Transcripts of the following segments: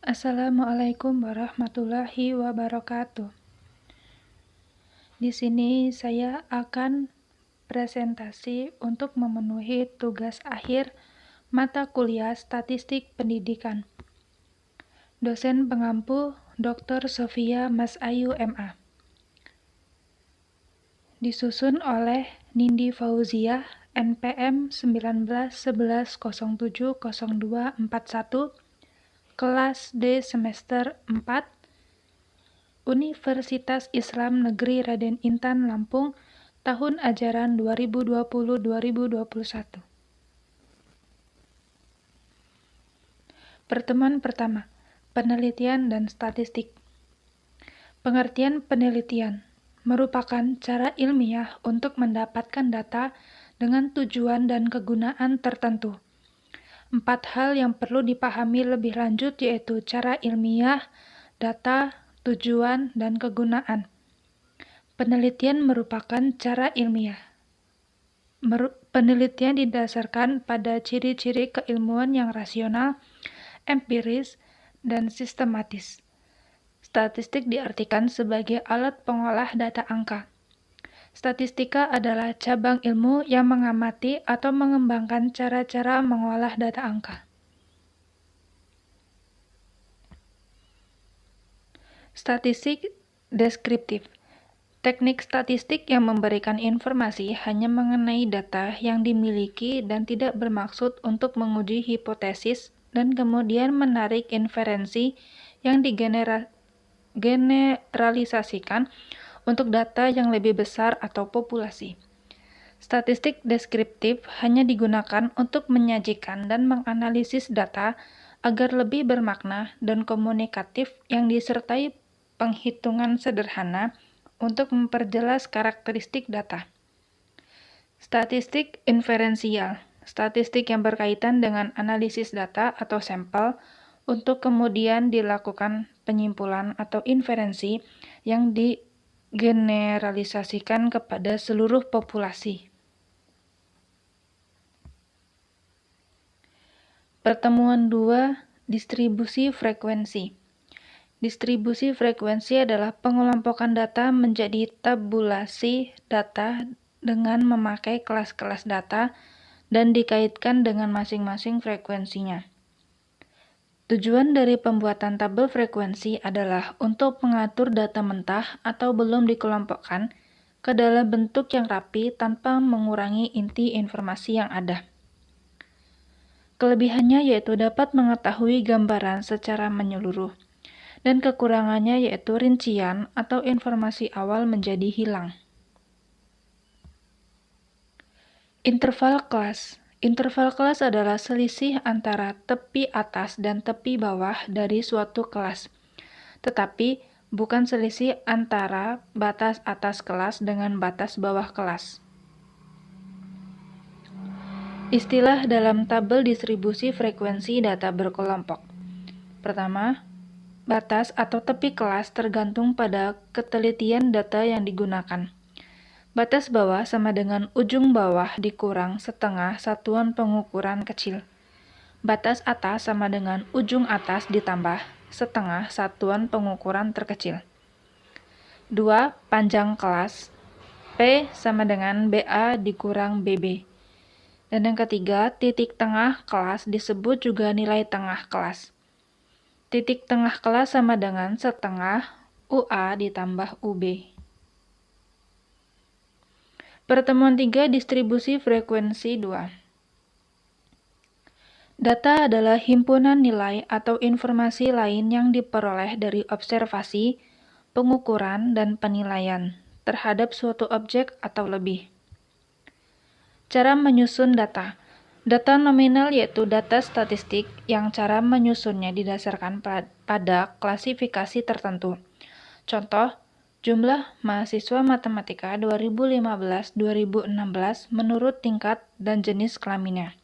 Assalamualaikum warahmatullahi wabarakatuh. Di sini saya akan presentasi untuk memenuhi tugas akhir mata kuliah Statistik Pendidikan. Dosen pengampu Dr. Sofia Mas Ayu MA. Disusun oleh Nindi Fauzia, NPM 1911070241, kelas D semester 4, Universitas Islam Negeri Raden Intan Lampung, tahun ajaran 2020-2021. Pertemuan pertama, penelitian dan statistik. Pengertian penelitian merupakan cara ilmiah untuk mendapatkan data dengan tujuan dan kegunaan tertentu. 4 hal yang perlu dipahami lebih lanjut yaitu cara ilmiah, data, tujuan, dan kegunaan. Penelitian merupakan cara ilmiah. Penelitian didasarkan pada ciri-ciri keilmuan yang rasional, empiris, dan sistematis. Statistik diartikan sebagai alat pengolah data angka. Statistika adalah cabang ilmu yang mengamati atau mengembangkan cara-cara mengolah data angka. Statistik deskriptif. Teknik statistik yang memberikan informasi hanya mengenai data yang dimiliki dan tidak bermaksud untuk menguji hipotesis dan kemudian menarik inferensi yang digeneralisasikan untuk data yang lebih besar atau populasi. Statistik deskriptif hanya digunakan untuk menyajikan dan menganalisis data agar lebih bermakna dan komunikatif yang disertai penghitungan sederhana untuk memperjelas karakteristik data. Statistik inferensial, statistik yang berkaitan dengan analisis data atau sampel untuk kemudian dilakukan penyimpulan atau inferensi yang digeneralisasikan kepada seluruh populasi. Pertemuan 2, distribusi frekuensi. Distribusi frekuensi adalah pengelompokan data menjadi tabulasi data dengan memakai kelas-kelas data dan dikaitkan dengan masing-masing frekuensinya. Tujuan dari pembuatan tabel frekuensi adalah untuk mengatur data mentah atau belum dikelompokkan ke dalam bentuk yang rapi tanpa mengurangi inti informasi yang ada. Kelebihannya yaitu dapat mengetahui gambaran secara menyeluruh. Dan kekurangannya yaitu rincian atau informasi awal menjadi hilang. Interval kelas. Interval kelas adalah selisih antara tepi atas dan tepi bawah dari suatu kelas, tetapi bukan selisih antara batas atas kelas dengan batas bawah kelas. Istilah dalam tabel distribusi frekuensi data berkelompok. Pertama, batas atau tepi kelas tergantung pada ketelitian data yang digunakan. Batas bawah sama dengan ujung bawah dikurang setengah satuan pengukuran kecil. Batas atas sama dengan ujung atas ditambah setengah satuan pengukuran terkecil. 2. Panjang kelas. P sama dengan BA dikurang BB. Dan yang ketiga, titik tengah kelas disebut juga nilai tengah kelas. Titik tengah kelas sama dengan setengah UA ditambah UB. Pertemuan 3, distribusi frekuensi 2. Data adalah himpunan nilai atau informasi lain yang diperoleh dari observasi, pengukuran, dan penilaian terhadap suatu objek atau lebih. Cara menyusun data. Data nominal yaitu data statistik yang cara menyusunnya didasarkan pada klasifikasi tertentu. Contoh, jumlah mahasiswa matematika 2015-2016 menurut tingkat dan jenis kelaminnya.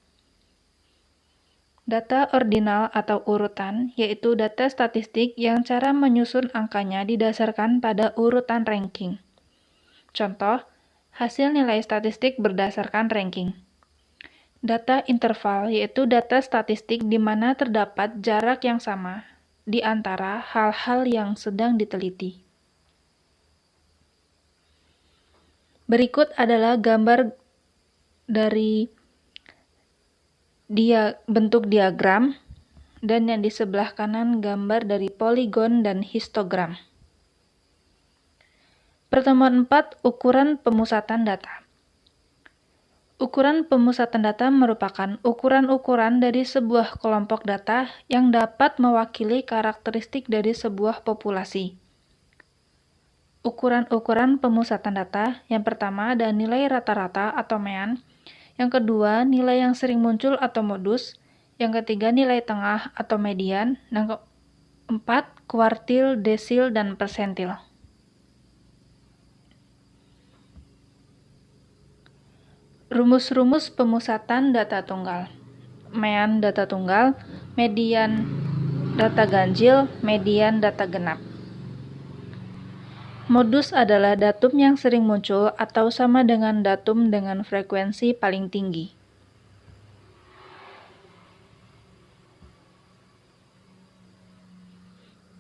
Data ordinal atau urutan yaitu data statistik yang cara menyusun angkanya didasarkan pada urutan ranking. Contoh, hasil nilai statistik berdasarkan ranking. Data interval yaitu data statistik di mana terdapat jarak yang sama di antara hal-hal yang sedang diteliti. Berikut adalah gambar dari bentuk diagram, dan yang di sebelah kanan gambar dari poligon dan histogram. Pertemuan 4, ukuran pemusatan data. Ukuran pemusatan data merupakan ukuran-ukuran dari sebuah kelompok data yang dapat mewakili karakteristik dari sebuah populasi. Ukuran-ukuran pemusatan data, yang pertama ada nilai rata-rata atau mean, yang kedua nilai yang sering muncul atau modus, yang ketiga nilai tengah atau median, dan keempat kuartil, desil, dan persentil. Rumus-rumus pemusatan data tunggal. Mean data tunggal, median data ganjil, median data genap. Modus adalah datum yang sering muncul atau sama dengan datum dengan frekuensi paling tinggi.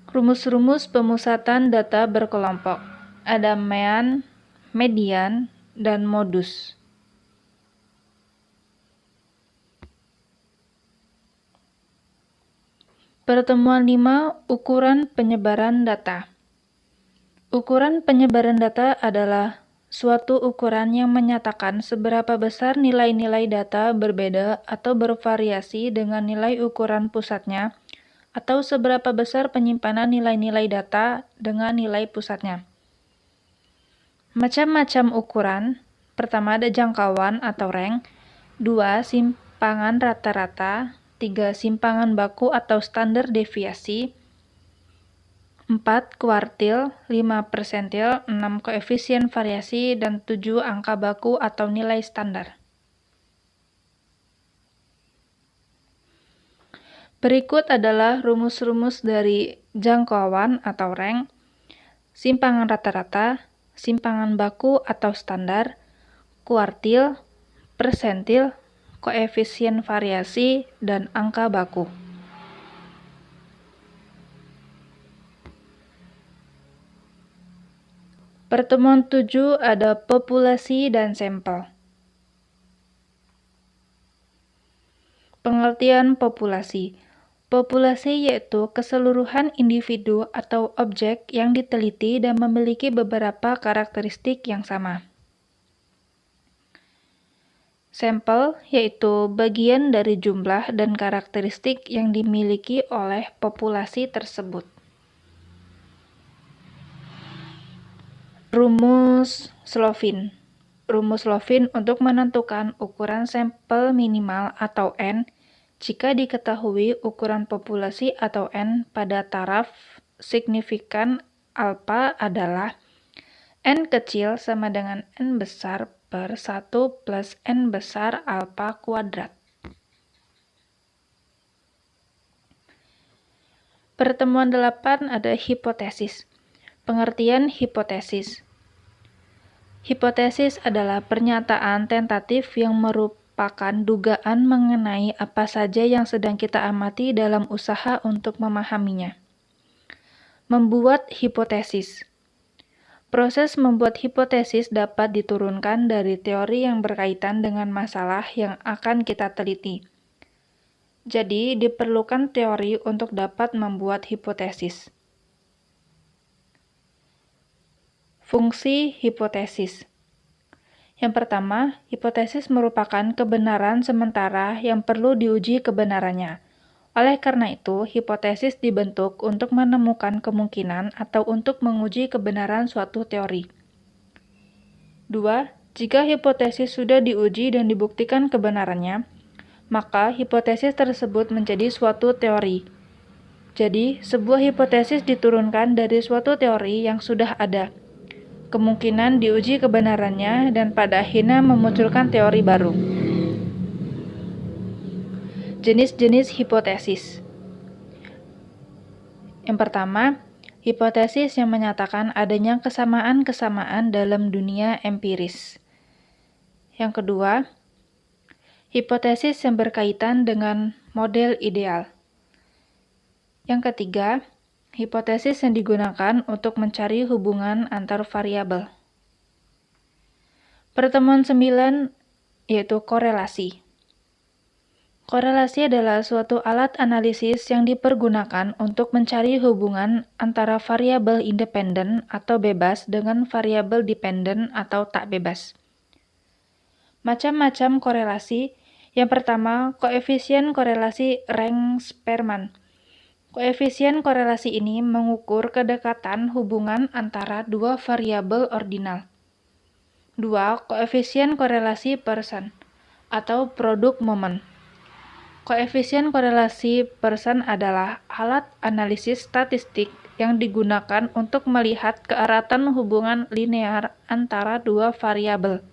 Rumus-rumus pemusatan data berkelompok. Ada mean, median, dan modus. Pertemuan 5, ukuran penyebaran data. Ukuran penyebaran data adalah suatu ukuran yang menyatakan seberapa besar nilai-nilai data berbeda atau bervariasi dengan nilai ukuran pusatnya, atau seberapa besar penyimpanan nilai-nilai data dengan nilai pusatnya. Macam-macam ukuran. Pertama ada jangkauan atau rank, 2 simpangan rata-rata, 3 simpangan baku atau standar deviasi, 4 kuartil, 5 persentil, 6 koefisien variasi, dan 7 angka baku atau nilai standar. Berikut adalah rumus-rumus dari jangkauan atau rank, simpangan rata-rata, simpangan baku atau standar, kuartil, persentil, koefisien variasi, dan angka baku. Pertemuan 7 ada populasi dan sampel. Pengertian populasi. Populasi yaitu keseluruhan individu atau objek yang diteliti dan memiliki beberapa karakteristik yang sama. Sampel yaitu bagian dari jumlah dan karakteristik yang dimiliki oleh populasi tersebut. Rumus Slovin. Rumus Slovin untuk menentukan ukuran sampel minimal atau N jika diketahui ukuran populasi atau N pada taraf signifikan alpha adalah N kecil sama dengan N besar per 1 plus N besar alpha kuadrat. Pertemuan 8 ada hipotesis. Pengertian hipotesis. Hipotesis adalah pernyataan tentatif yang merupakan dugaan mengenai apa saja yang sedang kita amati dalam usaha untuk memahaminya. Membuat hipotesis. Proses membuat hipotesis dapat diturunkan dari teori yang berkaitan dengan masalah yang akan kita teliti. Jadi, diperlukan teori untuk dapat membuat hipotesis. Fungsi hipotesis. Yang pertama, hipotesis merupakan kebenaran sementara yang perlu diuji kebenarannya. Oleh karena itu, hipotesis dibentuk untuk menemukan kemungkinan atau untuk menguji kebenaran suatu teori. 2. Jika hipotesis sudah diuji dan dibuktikan kebenarannya, maka hipotesis tersebut menjadi suatu teori. Jadi, sebuah hipotesis diturunkan dari suatu teori yang sudah ada. Kemungkinan diuji kebenarannya dan pada akhirnya memunculkan teori baru. Jenis-jenis hipotesis. Yang pertama, hipotesis yang menyatakan adanya kesamaan-kesamaan dalam dunia empiris. Yang kedua, hipotesis yang berkaitan dengan model ideal. Yang Yang ketiga, hipotesis yang digunakan untuk mencari hubungan antar variabel. Pertemuan 9 yaitu korelasi. Korelasi adalah suatu alat analisis yang dipergunakan untuk mencari hubungan antara variabel independen atau bebas dengan variabel dependen atau tak bebas. Macam-macam korelasi. Yang pertama, koefisien korelasi Rank-Spearman. Koefisien korelasi ini mengukur kedekatan hubungan antara dua variabel ordinal. 2. Koefisien korelasi Pearson atau produk momen. Koefisien korelasi Pearson adalah alat analisis statistik yang digunakan untuk melihat keeratan hubungan linear antara dua variabel.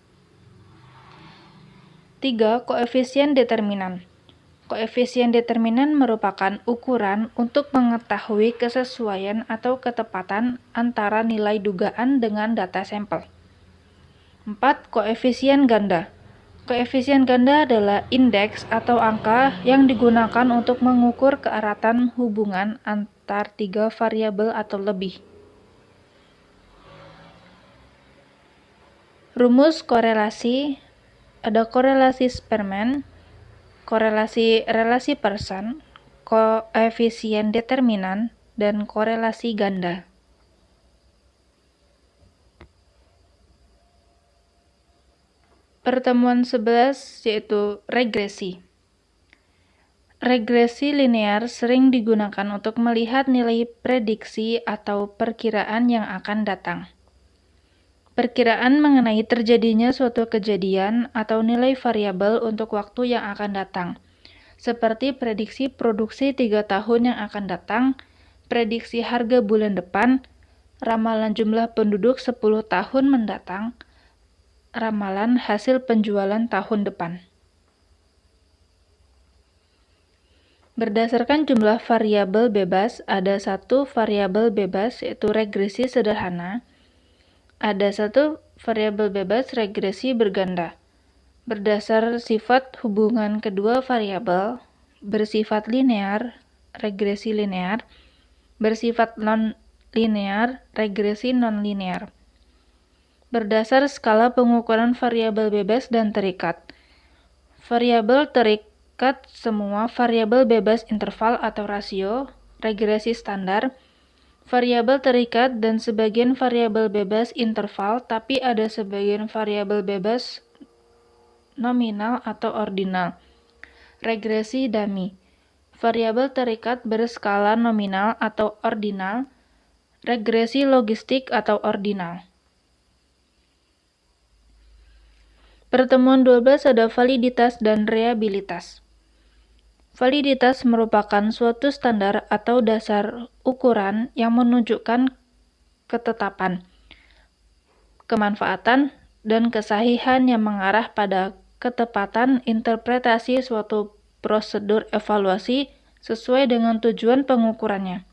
3. Koefisien determinan. Koefisien determinan merupakan ukuran untuk mengetahui kesesuaian atau ketepatan antara nilai dugaan dengan data sampel. 4. Koefisien ganda. Koefisien ganda adalah indeks atau angka yang digunakan untuk mengukur keeratan hubungan antar tiga variabel atau lebih. Rumus korelasi ada korelasi Spearman, korelasi relasi Pearson, koefisien determinan, dan korelasi ganda. Pertemuan 11 yaitu regresi. Regresi linear sering digunakan untuk melihat nilai prediksi atau perkiraan yang akan datang. Perkiraan mengenai terjadinya suatu kejadian atau nilai variabel untuk waktu yang akan datang, seperti prediksi produksi 3 tahun yang akan datang, prediksi harga bulan depan, ramalan jumlah penduduk 10 tahun mendatang, ramalan hasil penjualan tahun depan. Berdasarkan jumlah variabel bebas, ada satu variabel bebas yaitu regresi sederhana, ada satu variabel bebas regresi berganda. Berdasar sifat hubungan kedua variabel, bersifat linear, regresi linear, bersifat non-linear, regresi non-linear. Berdasar skala pengukuran variabel bebas dan terikat. Variabel terikat semua variabel bebas interval atau rasio, regresi standar. Variabel terikat dan sebagian variabel bebas interval, tapi ada sebagian variabel bebas nominal atau ordinal. Regresi dummy. Variabel terikat berskala nominal atau ordinal. Regresi logistik atau ordinal. Pertemuan 12 ada validitas dan reabilitas. Validitas merupakan suatu standar atau dasar ukuran yang menunjukkan ketetapan, kemanfaatan, dan kesahihan yang mengarah pada ketepatan interpretasi suatu prosedur evaluasi sesuai dengan tujuan pengukurannya.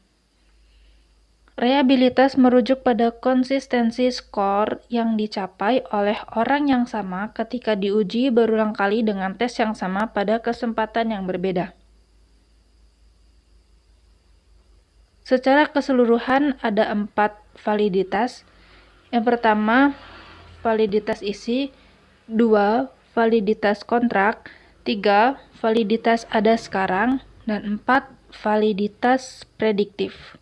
Reabilitas merujuk pada konsistensi skor yang dicapai oleh orang yang sama ketika diuji berulang kali dengan tes yang sama pada kesempatan yang berbeda. Secara keseluruhan ada 4 validitas. Yang pertama, validitas isi, 2, validitas kontrak, 3, validitas ada sekarang, dan 4, validitas prediktif.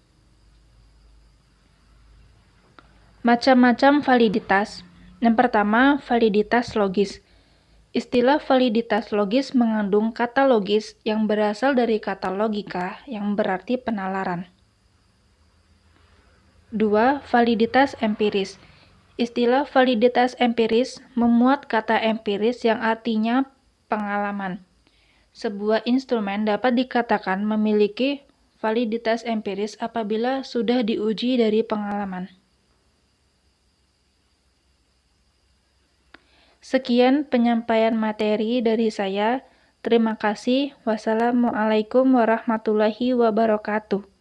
Macam-macam validitas. Yang pertama, validitas logis. Istilah validitas logis mengandung kata logis yang berasal dari kata logika yang berarti penalaran. 2. Validitas empiris. Istilah validitas empiris memuat kata empiris yang artinya pengalaman. Sebuah instrumen dapat dikatakan memiliki validitas empiris apabila sudah diuji dari pengalaman. Sekian penyampaian materi dari saya. Terima kasih. Wassalamualaikum warahmatullahi wabarakatuh.